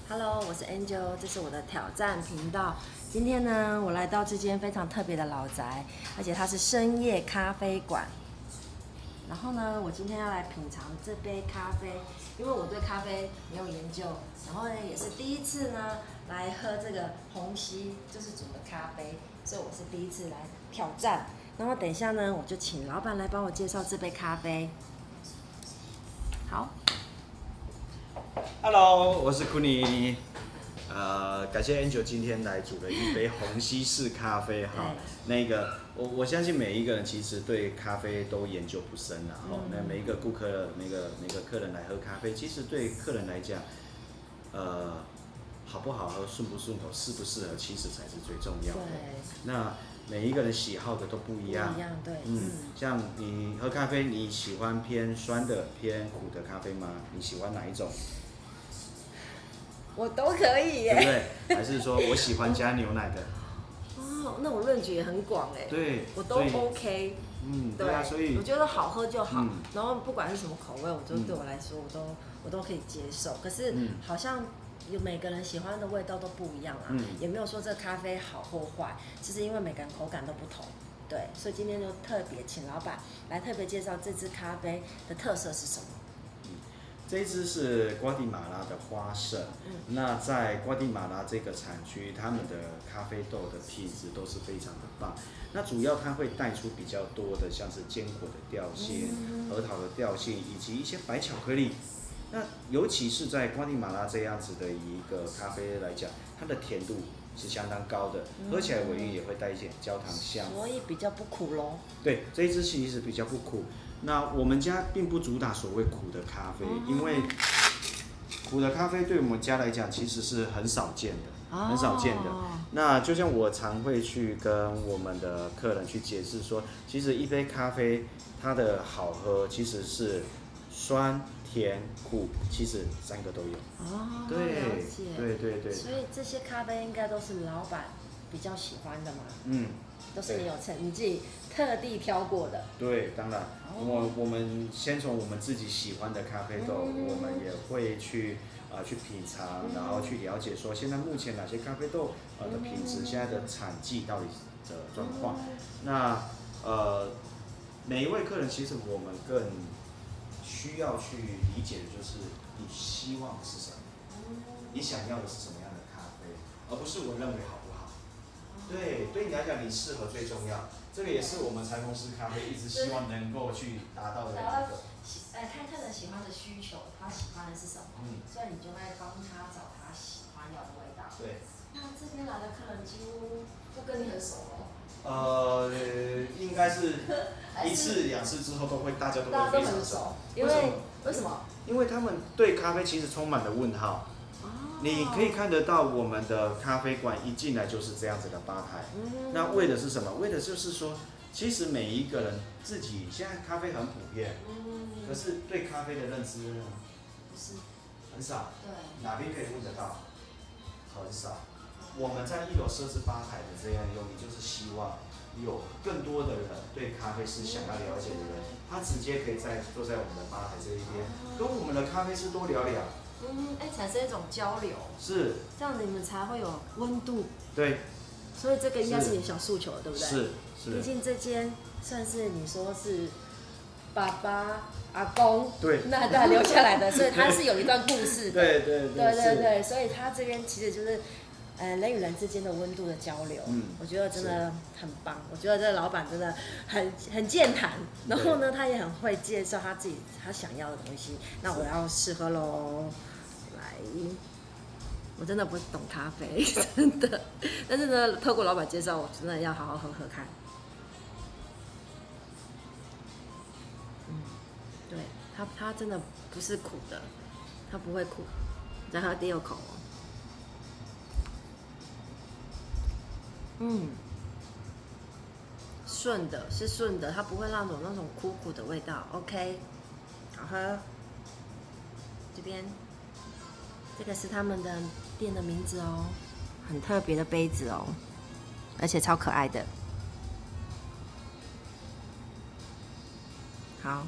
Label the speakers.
Speaker 1: Hello， 我是 Angel， 这是我的挑战频道。今天呢，我来到这间非常特别的老宅，而且它是深夜咖啡馆。然后呢，我今天要来品尝这杯咖啡，因为我对咖啡没有研究，然后呢也是第一次呢来喝这个虹吸就是煮的咖啡，所以我是第一次来挑战。然后等一下呢，我就请老板来帮我介绍这杯咖啡。好。
Speaker 2: Hello， 我是 Kuni， 感谢 Angel 今天来煮了一杯虹吸式咖啡哈。那个我相信每一个人其实对咖啡都研究不深啦，那每一个顾客、每个客人来喝咖啡，其实对客人来讲，好不好喝、顺不顺口、适不适合，其实才是最重要的。那每一个人喜好的都不一样，
Speaker 1: 对，
Speaker 2: 像你喝咖啡，你喜欢偏酸的、偏苦的咖啡吗？你喜欢哪一种？
Speaker 1: 我都可以耶，
Speaker 2: 对不对？还是说我喜欢加牛奶的？
Speaker 1: 哦，那我论据也很广哎。
Speaker 2: 对，
Speaker 1: 我都 OK。
Speaker 2: 对啊，所以
Speaker 1: 我觉得好喝就好，然后不管是什么口味，我觉得对我来说，我都可以接受。可是好像有每个人喜欢的味道都不一样啊，也没有说这咖啡好或坏，其实因为每个人口感都不同。对，所以今天就特别请老板来特别介绍这支咖啡的特色是什么。
Speaker 2: 这一支是瓜地马拉的花圣，那在瓜地马拉这个产区，他们的咖啡豆的品质都是非常的棒。那主要它会带出比较多的，像是坚果的调性、核桃的调性，以及一些白巧克力。那尤其是在瓜地马拉这样子的一个咖啡来讲，它的甜度是相当高的，喝起来尾韵也会带一点焦糖香，
Speaker 1: 所以比较不苦咯。
Speaker 2: 对，这一支其实比较不苦。那我们家并不主打所谓苦的咖啡，因为苦的咖啡对我们家来讲其实是很少见的，很少见的。那就像我常会去跟我们的客人去解释说，其实一杯咖啡它的好喝其实是酸、甜、苦，其实三个都有。
Speaker 1: 哦，
Speaker 2: 对，
Speaker 1: 了解。
Speaker 2: 对。所
Speaker 1: 以这些咖啡应该都是老板比较喜欢的嘛？都是你自己特地挑过的。
Speaker 2: 对，当然，我们先从我们自己喜欢的咖啡豆，我们也会去品尝，然后去了解说现在目前哪些咖啡豆的品质，现在的产季到底的状况。那每一位客人其实我们更需要去理解的就是你希望的是什么，你想要的是什么样的咖啡，而不是我认为好不好。对你来讲，你适合最重要。这个也是我们裁缝师咖啡一直希望能够去达到的一个。
Speaker 1: 看客人喜欢的需求，他喜欢的是什么，所以你就会帮他找他喜欢要的味道。
Speaker 2: 对。
Speaker 1: 那这边来的客人几乎都跟你很熟了。
Speaker 2: 应该是一次两次之后大家都会非常熟。
Speaker 1: 为什么？
Speaker 2: 因为他们对咖啡其实充满了问号。你可以看得到我们的咖啡馆一进来就是这样子的吧台，那为的是什么？为的就是说，其实每一个人自己现在咖啡很普遍，可是对咖啡的认知呢，
Speaker 1: 不是
Speaker 2: 很少。
Speaker 1: 对，
Speaker 2: 哪边可以问得到？很少。我们在1楼设置吧台的这样用意，就是希望有更多的人对咖啡是想要了解的人，他直接可以坐在我们的吧台这一边，跟我们的咖啡师多聊聊。
Speaker 1: 产生一种交流，
Speaker 2: 是，
Speaker 1: 这样子你们才会有温度。
Speaker 2: 对，
Speaker 1: 所以这个应该是你小诉求的，对不对？
Speaker 2: 是。
Speaker 1: 毕竟这间算是你说是爸爸、阿公那留下来的，所以它是有一段故事的。对，所以它这边其实就是人与人之间的温度的交流。我觉得真的很棒。我觉得这个老板真的很健谈，然后呢，他也很会介绍他想要的东西。那我要试喝喽。我真的不懂咖啡，真的，但是呢，透过老板介绍，我真的要好好喝喝看。对，它真的不是苦的，它不会苦。再喝第2口顺的，它不会那种苦的味道。OK， 好喝。这边。这个是他们的店的名字哦，很特别的杯子哦，而且超可爱的。好。